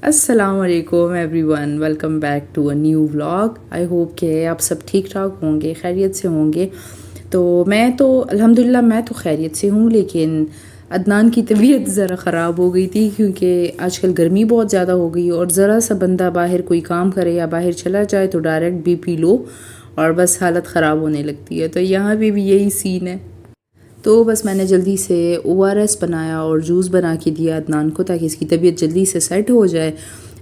अस्सलामुअलैकुम everyone, welcome back to a new vlog. I hope कि आप सब ठीक ठाक होंगे, खैरियत से होंगे। तो मैं तो अल्हम्दुलिल्लाह मैं तो खैरियत से हूँ, लेकिन अदनान की तबीयत ज़रा ख़राब हो गई थी क्योंकि आजकल गर्मी बहुत ज़्यादा हो गई और ज़रा सा बंदा बाहर कोई काम करे या बाहर चला जाए तो डायरेक्ट बीपी लो और बस हालत ख़राब होने लगती है। तो यहाँ पे भी यही सीन है। तो बस मैंने जल्दी से ORS बनाया और जूस बना के दिया अदनान को ताकि इसकी तबीयत जल्दी से सेट हो जाए।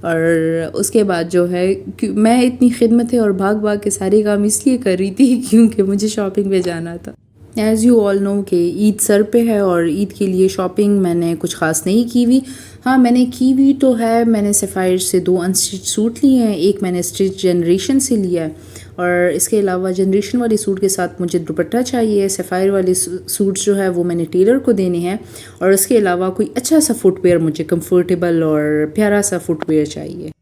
और उसके बाद जो है मैं इतनी खिदमत है और भाग भाग के सारे काम इसलिए कर रही थी क्योंकि मुझे शॉपिंग पे जाना था। एज़ यू ऑल नो कि ईद सर पे है और ईद के लिए शॉपिंग मैंने कुछ ख़ास नहीं की हुई। हाँ, मैंने की हुई तो है। मैंने सफ़ायर से 2 अनस्टिच सूट लिए हैं, एक मैंने स्टिच जनरेशन से लिया है और इसके अलावा जनरेशन वाले सूट के साथ मुझे दुपट्टा चाहिए। सफ़ायर वाले सूट्स जो है वो मैंने टेलर को देने हैं और इसके अलावा कोई अच्छा सा फुटवेयर, मुझे कंफर्टेबल और प्यारा सा फुटवेयर चाहिए।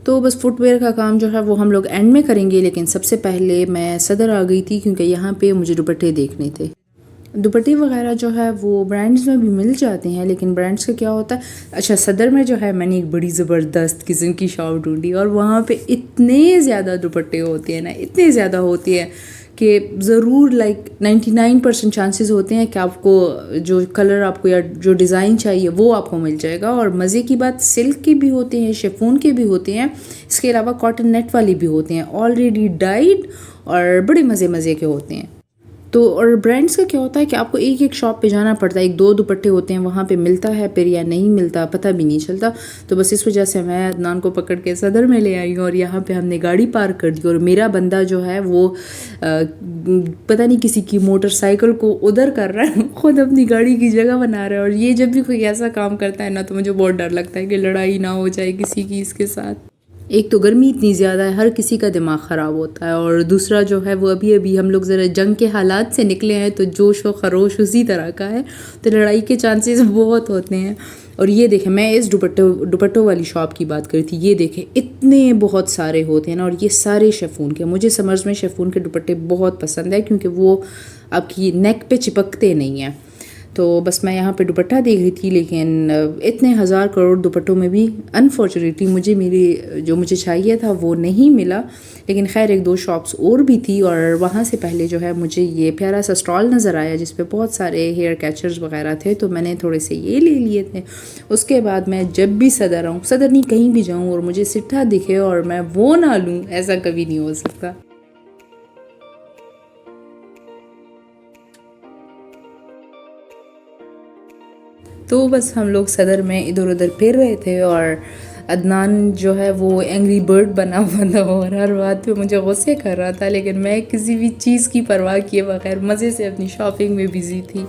तो बस फुटवेयर का काम जो है वो हम लोग एंड में करेंगे, लेकिन सबसे पहले मैं सदर आ गई थी क्योंकि यहाँ पे मुझे दुपट्टे देखने थे। दुपट्टे वगैरह जो है वो ब्रांड्स में भी मिल जाते हैं, लेकिन ब्रांड्स का क्या होता है। अच्छा, सदर में जो है मैंने एक बड़ी ज़बरदस्त किस्म की शॉप ढूंढी और वहाँ पे इतने ज़्यादा दुपट्टे होते हैं ना, इतने ज़्यादा होते हैं कि ज़रूर 99% चांसेस होते हैं कि आपको जो कलर आपको या जो डिज़ाइन चाहिए वो आपको मिल जाएगा। और मज़े की बात, सिल्क के भी होते हैं, शिफॉन के भी होते हैं, इसके अलावा कॉटन नेट वाले भी होते हैं, ऑलरेडी डाइड और बड़े मज़े मज़े के होते हैं। तो और ब्रांड्स का क्या होता है कि आपको एक एक शॉप पे जाना पड़ता है, एक दो दुपट्टे होते हैं वहाँ पे मिलता है फिर या नहीं मिलता पता भी नहीं चलता। तो बस इस वजह से मैं अदनान को पकड़ के सदर में ले आई हूँ और यहाँ पे हमने गाड़ी पार्क कर दी और मेरा बंदा जो है वो पता नहीं किसी की मोटरसाइकिल को उधर कर रहा है, खुद अपनी गाड़ी की जगह बना रहा है। और ये जब भी कोई ऐसा काम करता है ना तो मुझे बहुत डर लगता है कि लड़ाई ना हो जाए किसी की इसके साथ। एक तो गर्मी इतनी ज़्यादा है, हर किसी का दिमाग ख़राब होता है, और दूसरा जो है वो अभी अभी हम लोग ज़रा जंग के हालात से निकले हैं तो जोश व खरोश उसी तरह का है, तो लड़ाई के चांसेस बहुत होते हैं। और ये देखें, मैं इस दुपट्टों वाली शॉप की बात करी थी, ये देखें इतने बहुत सारे होते हैं ना, और ये सारे शेफून के। मुझे समझ में शेफून के दुपट्टे बहुत पसंद है क्योंकि वो आपकी नेक पे चिपकते नहीं हैं। तो बस मैं यहाँ पे दुपट्टा देख रही थी, लेकिन इतने हज़ार करोड़ दुपट्टों में भी अनफॉर्चुनेटली मुझे मेरी जो मुझे चाहिए था वो नहीं मिला। लेकिन खैर एक दो शॉप्स और भी थी और वहाँ से पहले जो है मुझे ये प्यारा सा स्टॉल नज़र आया जिस पे बहुत सारे हेयर कैचर्स वगैरह थे, तो मैंने थोड़े से ये ले लिए थे। उसके बाद मैं जब भी सदर आऊँ, सदर नहीं कहीं भी जाऊँ और मुझे सिट्ठा दिखे और मैं वो ना लूँ, ऐसा कभी नहीं हो सकता। तो बस हम लोग सदर में इधर उधर फिर रहे थे और अदनान जो है वो एंग्री बर्ड बना हुआ था और हर बात पे मुझे गुस्से कर रहा था, लेकिन मैं किसी भी चीज़ की परवाह किए बगैर मज़े से अपनी शॉपिंग में बिज़ी थी।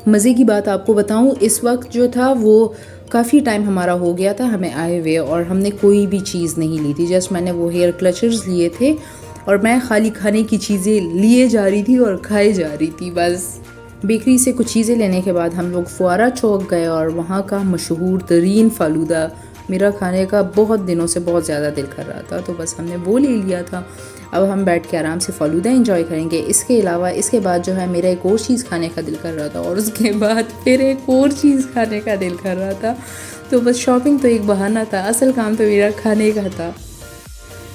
मज़े की बात आपको बताऊं, इस वक्त जो था वो काफ़ी टाइम हमारा हो गया था हमें आए हुए और हमने कोई भी चीज़ नहीं ली थी। जस्ट मैंने वो हेयर क्लचर्स लिए थे और मैं खाली खाने की चीज़ें लिए जा रही थी और खाए जा रही थी बस। बेकरी से कुछ चीज़ें लेने के बाद हम लोग फुआरा चौक गए और वहाँ का मशहूर तरीन फ़ालूदा मेरा खाने का बहुत दिनों से बहुत ज़्यादा दिल कर रहा था, तो बस हमने वो ले लिया था। अब हम बैठ के आराम से फ़ालूदा एंजॉय करेंगे। इसके अलावा इसके बाद जो है मेरा एक और चीज़ खाने का दिल कर रहा था और उसके बाद फिर एक और चीज़ खाने का दिल कर रहा था। तो बस शॉपिंग तो एक बहाना था, असल काम तो मेरा खाने का था।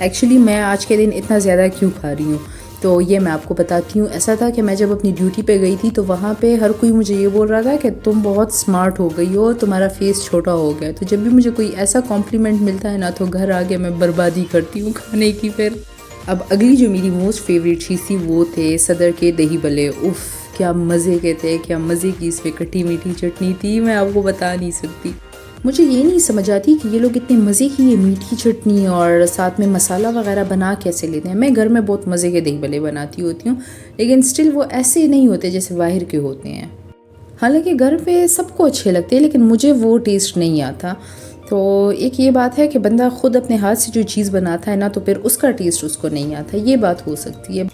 एक्चुअली मैं आज के दिन इतना ज़्यादा क्यों खा रही हूँ तो ये मैं आपको बताती हूँ। ऐसा था कि मैं जब अपनी ड्यूटी पे गई थी तो वहाँ पे हर कोई मुझे ये बोल रहा था कि तुम बहुत स्मार्ट हो गई हो, तुम्हारा फेस छोटा हो गया। तो जब भी मुझे कोई ऐसा कॉम्प्लीमेंट मिलता है ना तो घर आके मैं बर्बादी करती हूँ खाने की। फिर अब अगली जो मेरी मोस्ट फेवरेट चीज़ थी वो थे सदर के दही भल्ले। उफ़, क्या मज़े के थे, क्या मज़े की इसमें खट्टी मीठी चटनी थी, मैं आपको बता नहीं सकती। मुझे ये नहीं समझ आती कि ये लोग इतने मज़े की ये मीठी चटनी और साथ में मसाला वगैरह बना कैसे लेते हैं। मैं घर में बहुत मज़े के दही भल्ले बनाती होती हूँ, लेकिन स्टिल वो ऐसे नहीं होते जैसे बाहर के होते हैं। हालांकि घर पे सबको अच्छे लगते हैं लेकिन मुझे वो टेस्ट नहीं आता। तो एक ये बात है कि बंदा खुद अपने हाथ से जो चीज़ बनाता है ना तो फिर उसका टेस्ट उसको नहीं आता, ये बात हो सकती है।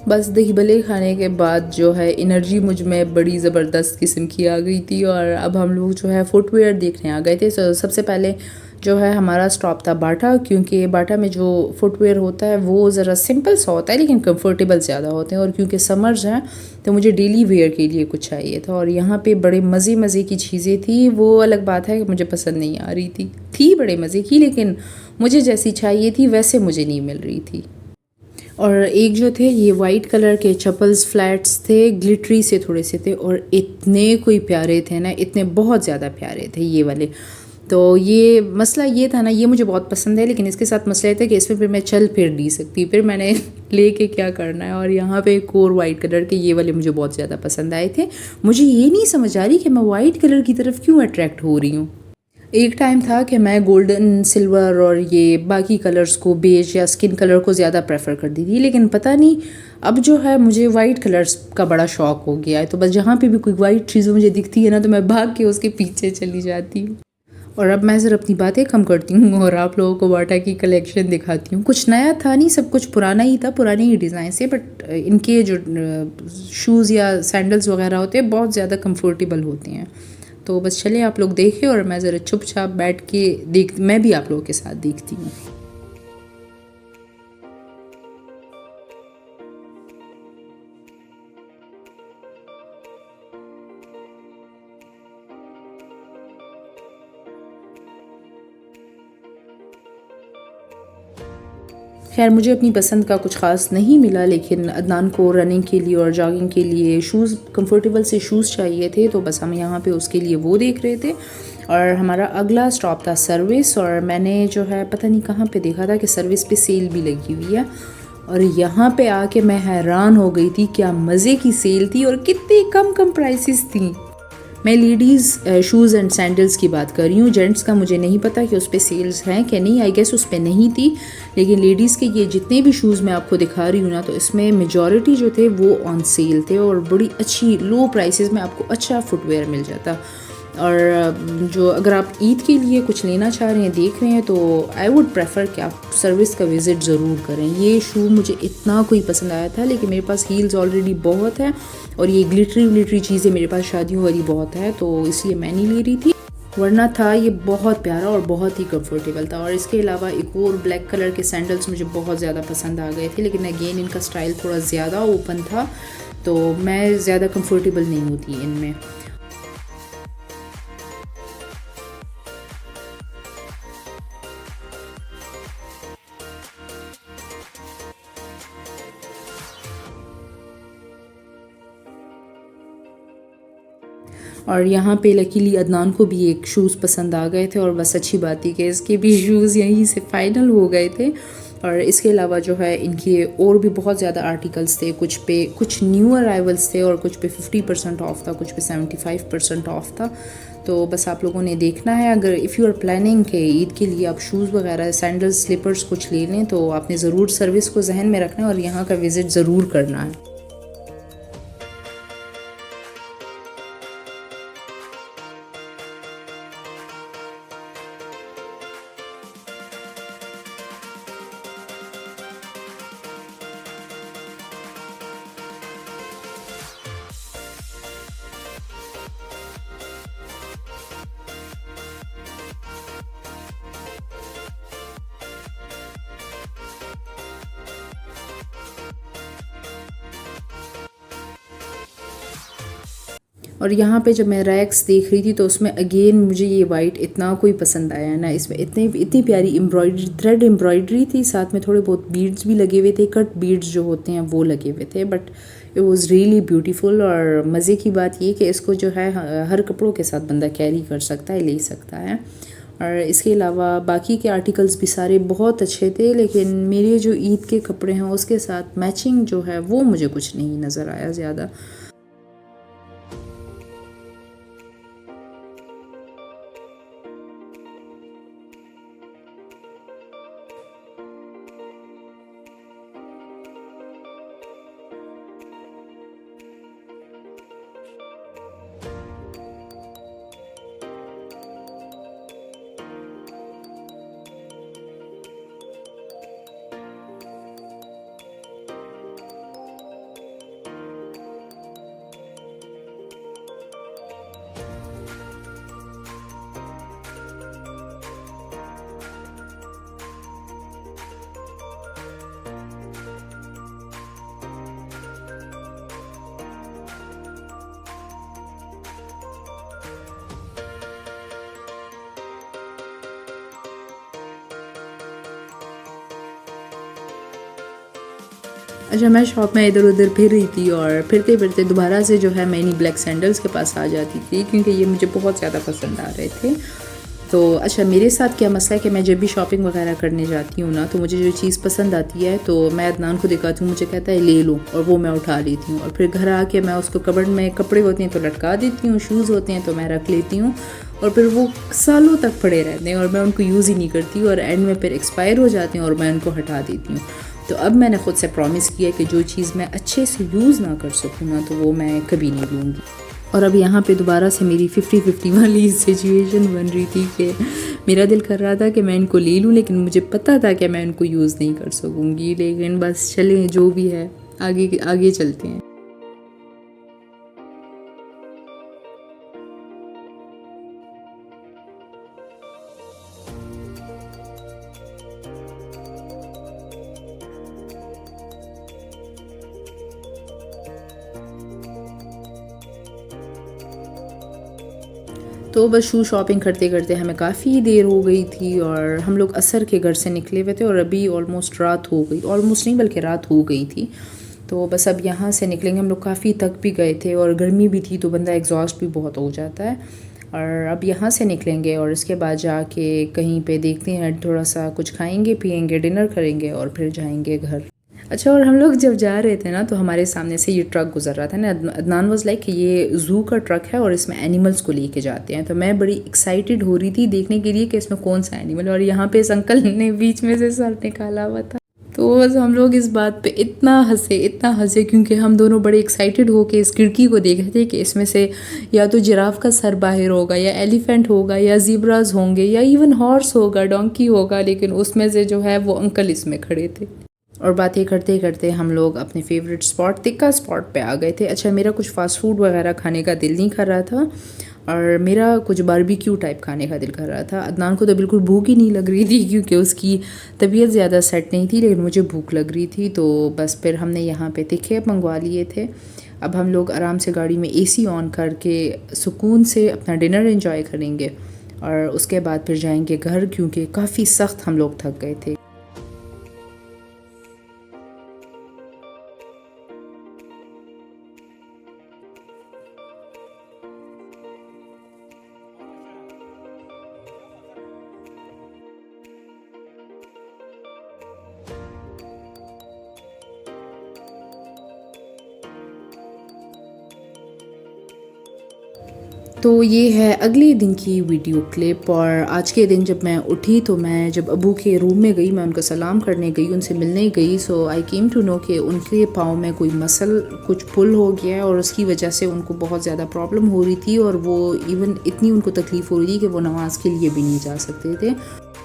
बस दही भल्ले खाने के बाद जो है एनर्जी मुझ में बड़ी ज़बरदस्त किस्म की आ गई थी और अब हम लोग जो है फुटवेयर देखने आ गए थे। सबसे पहले जो है हमारा स्टॉप था बाटा, क्योंकि बाटा में जो फुटवेयर होता है वो ज़रा सिंपल सा होता है लेकिन कंफर्टेबल ज़्यादा होते हैं, और क्योंकि समर्स हैं तो मुझे डेली वेयर के लिए कुछ चाहिए था। और यहाँ पे बड़े मज़े मज़े की चीज़ें थी। वो अलग बात है कि मुझे पसंद नहीं आ रही थी बड़े मज़े की, लेकिन मुझे जैसी चाहिए थी वैसे मुझे नहीं मिल रही थी। और एक जो थे ये वाइट कलर के चप्पल्स फ्लैट्स थे, ग्लिटरी से थोड़े से थे और इतने कोई प्यारे थे ना, इतने बहुत ज़्यादा प्यारे थे ये वाले। तो ये मसला ये था ना, ये मुझे बहुत पसंद है लेकिन इसके साथ मसला ये था कि इसमें फिर मैं चल फिर नहीं सकती, फिर मैंने लेके क्या करना है। और यहाँ पे एक और वाइट कलर के ये वाले मुझे बहुत ज़्यादा पसंद आए थे। मुझे ये नहीं समझ आ रही कि मैं वाइट कलर की तरफ क्यों अट्रैक्ट हो रही हूँ। एक टाइम था कि मैं गोल्डन सिल्वर और ये बाकी कलर्स को, बेज या स्किन कलर को ज़्यादा प्रेफर करती थी, लेकिन पता नहीं अब जो है मुझे वाइट कलर्स का बड़ा शौक हो गया है। तो बस जहाँ पे भी कोई वाइट चीज़ मुझे दिखती है ना तो मैं भाग के उसके पीछे चली जाती हूँ। और अब मैं ज़रा अपनी बातें कम करती हूँ और आप लोगों को बाटा की कलेक्शन दिखाती हूँ। कुछ नया था नहीं, सब कुछ पुराना ही था, पुराने ही डिज़ाइन से, बट इनके जो शूज़ या सैंडल्स वगैरह होते हैं बहुत ज़्यादा कंफर्टेबल होते हैं। तो बस चलिए आप लोग देखें और मैं ज़रा चुपचाप बैठ के मैं भी आप लोगों के साथ देखती हूँ। खैर मुझे अपनी पसंद का कुछ ख़ास नहीं मिला, लेकिन अदनान को रनिंग के लिए और जॉगिंग के लिए शूज़, कंफर्टेबल से शूज़ चाहिए थे, तो बस हम यहाँ पे उसके लिए वो देख रहे थे। और हमारा अगला स्टॉप था सर्विस, और मैंने जो है पता नहीं कहाँ पे देखा था कि सर्विस पे सेल भी लगी हुई है, और यहाँ पे आके मैं हैरान हो गई थी, क्या मज़े की सेल थी और कितनी कम कम प्राइसेस थी। मैं लेडीज़ शूज़ एंड सैंडल्स की बात कर रही हूँ, जेंट्स का मुझे नहीं पता कि उस पर सेल्स हैं कि नहीं, आई गेस उस पर नहीं थी। लेकिन लेडीज़ के ये जितने भी शूज़ मैं आपको दिखा रही हूँ ना, तो इसमें मेजॉरिटी जो थे वो ऑन सेल थे और बड़ी अच्छी लो प्राइसेस में आपको अच्छा फुटवेयर मिल जाता। और जो अगर आप ईद के लिए कुछ लेना चाह रहे हैं, देख रहे हैं, तो आई वुड प्रेफर कि आप सर्विस का विज़िट ज़रूर करें। ये शू मुझे इतना कोई पसंद आया था, लेकिन मेरे पास हील्स ऑलरेडी बहुत है और ये ग्लिटरी चीज़ें मेरे पास शादियों वाली बहुत है, तो इसलिए मैं नहीं ले रही थी। वरना था ये बहुत प्यारा और बहुत ही कंफर्टेबल था। और इसके अलावा एक और ब्लैक कलर के सैंडल्स मुझे बहुत ज़्यादा पसंद आ गए थे, लेकिन अगेन इनका स्टाइल थोड़ा ज़्यादा ओपन था, तो मैं ज़्यादा कंफर्टेबल नहीं होती इनमें। और यहाँ पे लकीली अदनान को भी एक शूज़ पसंद आ गए थे, और बस अच्छी बात थी कि इसके भी शूज़ यहीं से फ़ाइनल हो गए थे। और इसके अलावा जो है इनके और भी बहुत ज़्यादा आर्टिकल्स थे, कुछ पे कुछ न्यू अराइवल्स थे और कुछ पे 50% ऑफ था, कुछ पे 75% ऑफ था। तो बस आप लोगों ने देखना है, अगर इफ़ यू आर प्लानिंग के ईद के लिए आप शूज़ वगैरह, सैंडल्स, स्लीपर्स कुछ ले लें, तो आपने ज़रूर सर्विस को जहन में रखना है और यहाँ का विज़िट ज़रूर करना है। और यहाँ पे जब मैं रैक्स देख रही थी तो उसमें अगेन मुझे ये वाइट इतना कोई पसंद आया ना, इसमें इतनी प्यारी एम्ब्रॉयडरी, थ्रेड एम्ब्रॉयडरी थी, साथ में थोड़े बहुत बीड्स भी लगे हुए थे, कट बीड्स जो होते हैं वो लगे हुए थे, but it was really beautiful. और मज़े की बात ये कि इसको जो है हर कपड़ों के साथ बंदा कैरी कर सकता है, ले सकता है। और इसके अलावा बाकी के आर्टिकल्स भी सारे बहुत अच्छे थे, लेकिन मेरे जो ईद के कपड़े हैं उसके साथ मैचिंग जो है वो मुझे कुछ नहीं नज़र आया ज़्यादा। अच्छा, मैं शॉप में इधर उधर फिर रही थी और फिरते फिरते दोबारा से जो है मैं इन्हीं ब्लैक सैंडल्स के पास आ जाती थी क्योंकि ये मुझे बहुत ज़्यादा पसंद आ रहे थे। तो अच्छा, मेरे साथ क्या मसला है कि मैं जब भी शॉपिंग वगैरह करने जाती हूँ ना, तो मुझे जो चीज़ पसंद आती है तो मैं अदनान को दिखाती हूँ, मुझे कहता है ले लो, और वो मैं उठा लेती हूँ और फिर घर आके मैं उसको कबर्ड में कपड़े होते हैं तो लटका देती हूँ, शूज़ होते हैं तो मैं रख लेती हूँ और फिर वो सालों तक पड़े रहते हैं और मैं उनको यूज़ ही नहीं करती और एंड में फिर एक्सपायर हो जाते हैं और मैं उनको हटा देती हूँ। तो अब मैंने ख़ुद से प्रॉमिस किया कि जो चीज़ मैं अच्छे से यूज़ ना कर सकूँ ना, तो वो मैं कभी नहीं लूँगी। और अब यहाँ पे दोबारा से मेरी 50-50 वाली सिचुएशन बन रही थी कि मेरा दिल कर रहा था कि मैं इनको ले लूँ, लेकिन मुझे पता था कि मैं इनको यूज़ नहीं कर सकूँगी। लेकिन बस चलें, जो भी है, आगे आगे चलते हैं। तो बस शू शॉपिंग करते करते हमें काफ़ी देर हो गई थी और हम लोग असर के घर से निकले हुए थे और अभी ऑलमोस्ट रात हो गई, ऑलमोस्ट नहीं बल्कि रात हो गई थी। तो बस अब यहाँ से निकलेंगे, हम लोग काफ़ी थक भी गए थे और गर्मी भी थी तो बंदा एग्जॉस्ट भी बहुत हो जाता है। और अब यहाँ से निकलेंगे और इसके बाद जाके कहीं पे देखते हैं, थोड़ा सा कुछ खाएंगे पिएंगे, डिनर करेंगे और फिर जाएंगे घर। अच्छा, और हम लोग जब जा रहे थे ना तो हमारे सामने से ये ट्रक गुजर रहा था ना, अदनान वाज लाइक ये ज़ू का ट्रक है और इसमें एनिमल्स को लेके जाते हैं। तो मैं बड़ी एक्साइटेड हो रही थी देखने के लिए कि इसमें कौन सा एनिमल, और यहाँ पे इस अंकल ने बीच में से सर निकाला हुआ था। तो बस हम लोग इस बात पे इतना हंसे क्योंकि हम दोनों बड़े एक्साइटेड हो के इस खिड़की को देख रहे थे कि इसमें से या तो जिराफ का सर बाहर होगा या एलिफेंट होगा या ज़ीब्रास होंगे या इवन हॉर्स होगा, डोंकी होगा, लेकिन उसमें से जो है वो अंकल इसमें खड़े थे। और बातें करते करते हम लोग अपने फेवरेट स्पॉट तिक्का स्पॉट पे आ गए थे। अच्छा, मेरा कुछ फ़ास्ट फूड वगैरह खाने का दिल नहीं कर रहा था और मेरा कुछ बारबेक्यू टाइप खाने का दिल कर रहा था। अदनान को तो बिल्कुल भूख ही नहीं लग रही थी क्योंकि उसकी तबीयत ज़्यादा सेट नहीं थी, लेकिन मुझे भूख लग रही थी। तो बस फिर हमने यहाँ पे तिक्के मंगवा लिए थे। अब हम लोग आराम से गाड़ी में AC ऑन करके सुकून से अपना डिनर एंजॉय करेंगे और उसके बाद फिर जाएंगे घर क्योंकि काफ़ी सख्त हम लोग थक गए थे। तो ये है अगले दिन की वीडियो क्लिप। और आज के दिन जब मैं उठी तो मैं जब अबू के रूम में गई, मैं उनका सलाम करने गई, उनसे मिलने गई। सो आई केम टू नो कि उनके पाँव में कोई मसल कुछ पुल हो गया है और उसकी वजह से उनको बहुत ज़्यादा प्रॉब्लम हो रही थी और वो इवन इतनी उनको तकलीफ़ हो रही थी कि वो नमाज़ के लिए भी नहीं जा सकते थे।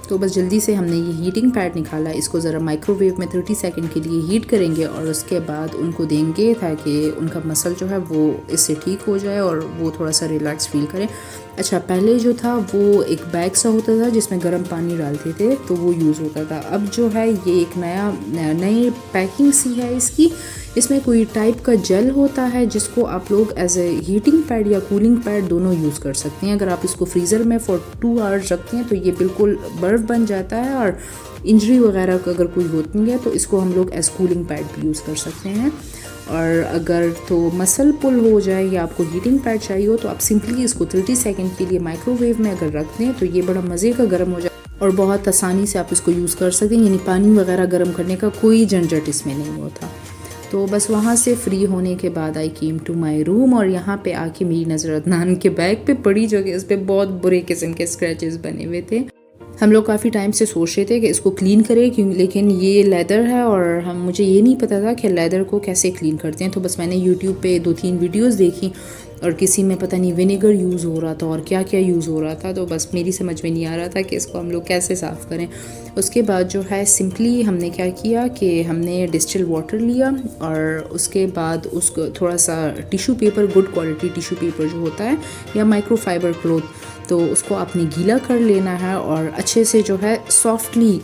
तो बस जल्दी से हमने ये हीटिंग पैड निकाला, इसको ज़रा माइक्रोवेव में 30 सेकंड के लिए हीट करेंगे और उसके बाद उनको देंगे ताकि उनका मसल जो है वो इससे ठीक हो जाए और वो थोड़ा सा रिलैक्स फील करें। अच्छा, पहले जो था वो एक बैग सा होता था जिसमें गर्म पानी डालते थे तो वो यूज़ होता था। अब जो है ये एक नई पैकिंग सी है इसकी, इसमें कोई टाइप का जेल होता है जिसको आप लोग एज ए हीटिंग पैड या कूलिंग पैड दोनों यूज़ कर सकते हैं। अगर आप इसको फ्रीज़र में फॉर 2 आवर्स रखते हैं तो ये बिल्कुल बर्फ़ बन जाता है और इंजरी वगैरह का अगर कोई होती है तो इसको हम लोग एज कूलिंग पैड भी यूज़ कर सकते हैं। और अगर तो मसल पुल हो जाए या आपको हीटिंग पैड चाहिए हो तो आप सिंपली इसको 30 सेकंड के लिए माइक्रोवेव में अगर रख दें तो ये बड़ा मज़े का गर्म हो जाए और बहुत आसानी से आप इसको यूज़ कर सकते हैं, यानी पानी वगैरह गर्म करने का कोई झंझट इसमें नहीं होता। तो बस वहाँ से फ्री होने के बाद आई केम टू माई रूम और यहाँ पे आके मेरी नज़र अदनान के बैग पे पड़ी जो कि उस पर बहुत बुरे किस्म के स्क्रैचेस बने हुए थे। हम लोग काफ़ी टाइम से सोच रहे थे कि इसको क्लीन करें क्यों, लेकिन ये लेदर है और मुझे ये नहीं पता था कि लेदर को कैसे क्लीन करते हैं। तो बस मैंने यूट्यूब पे 2-3 वीडियोस देखी और किसी में पता नहीं विनेगर यूज़ हो रहा था और क्या क्या यूज़ हो रहा था, तो बस मेरी समझ में नहीं आ रहा था कि इसको हम लोग कैसे साफ़ करें। उसके बाद जो है सिंपली हमने क्या किया कि हमने डिस्टिल वाटर लिया और उसके बाद उसको थोड़ा सा tissue paper, good quality tissue paper जो होता है या माइक्रोफाइबर क्लॉथ, तो उसको आपने गीला कर लेना है और अच्छे से जो है सॉफ्टली,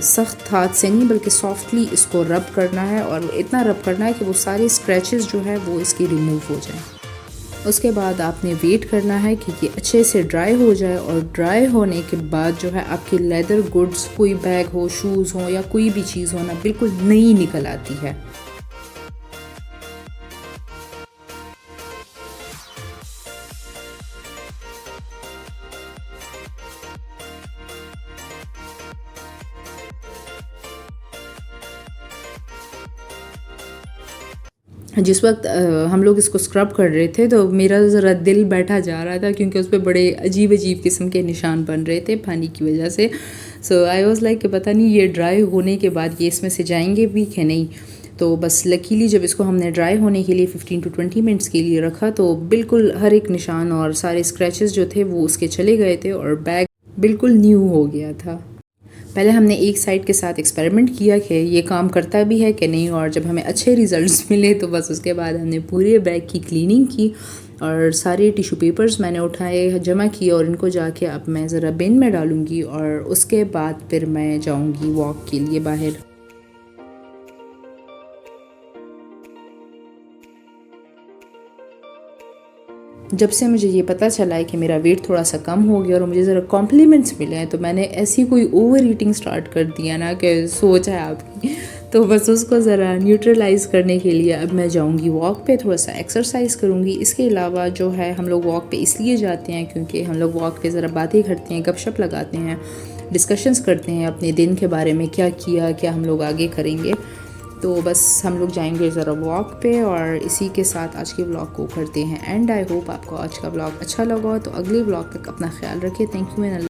सख्त हाथ से नहीं बल्कि सॉफ्टली इसको रब करना है और इतना रब करना है कि वो सारे स्क्रैचेस जो है वो इसके रिमूव हो जाएं। उसके बाद आपने वेट करना है कि ये अच्छे से ड्राई हो जाए और ड्राई होने के बाद जो है आपकी लेदर गुड्स, कोई बैग हो, शूज़ हो या कोई भी चीज़ हो ना, बिल्कुल नई निकल आती है। जिस वक्त हम लोग इसको स्क्रब कर रहे थे तो मेरा ज़रा दिल बैठा जा रहा था, क्योंकि उस पर बड़े अजीब अजीब किस्म के निशान बन रहे थे पानी की वजह से। सो आई वाज लाइक कि पता नहीं ये ड्राई होने के बाद ये इसमें से जाएंगे भी कि नहीं। तो बस लकीली जब इसको हमने ड्राई होने के लिए 15 to 20 मिनट्स के लिए रखा तो बिल्कुल हर एक निशान और सारे स्क्रैचेस जो थे वो उसके चले गए थे और बैग बिल्कुल न्यू हो गया था। पहले हमने एक साइड के साथ एक्सपेरिमेंट किया कि ये काम करता भी है कि नहीं, और जब हमें अच्छे रिज़ल्ट्स मिले तो बस उसके बाद हमने पूरे बैग की क्लीनिंग की और सारे टिश्यू पेपर्स मैंने उठाए, जमा किए और इनको जाके अब मैं ज़रा बिन में डालूँगी और उसके बाद फिर मैं जाऊँगी वॉक के लिए बाहर। जब से मुझे ये पता चला है कि मेरा वेट थोड़ा सा कम हो गया और मुझे ज़रा कॉम्प्लीमेंट्स मिले हैं तो मैंने ऐसी कोई ओवर ईटिंग स्टार्ट कर दिया ना कि सोच है आपकी। तो बस उसको ज़रा न्यूट्रलाइज़ करने के लिए अब मैं जाऊंगी वॉक पे, थोड़ा सा एक्सरसाइज करूंगी। इसके अलावा जो है हम लोग वॉक पे इसलिए जाते हैं क्योंकि हम लोग वॉक पे ज़रा बातें करते हैं, गपशप लगाते हैं, डिस्कशंस करते हैं अपने दिन के बारे में, क्या किया, क्या हम लोग आगे करेंगे। तो बस हम लोग जाएंगे ज़रा वॉक पे और इसी के साथ आज के व्लॉग को करते हैं एंड। आई होप आपको आज का व्लॉग अच्छा लगा, तो अगले व्लॉग तक अपना ख्याल रखें। Thank you and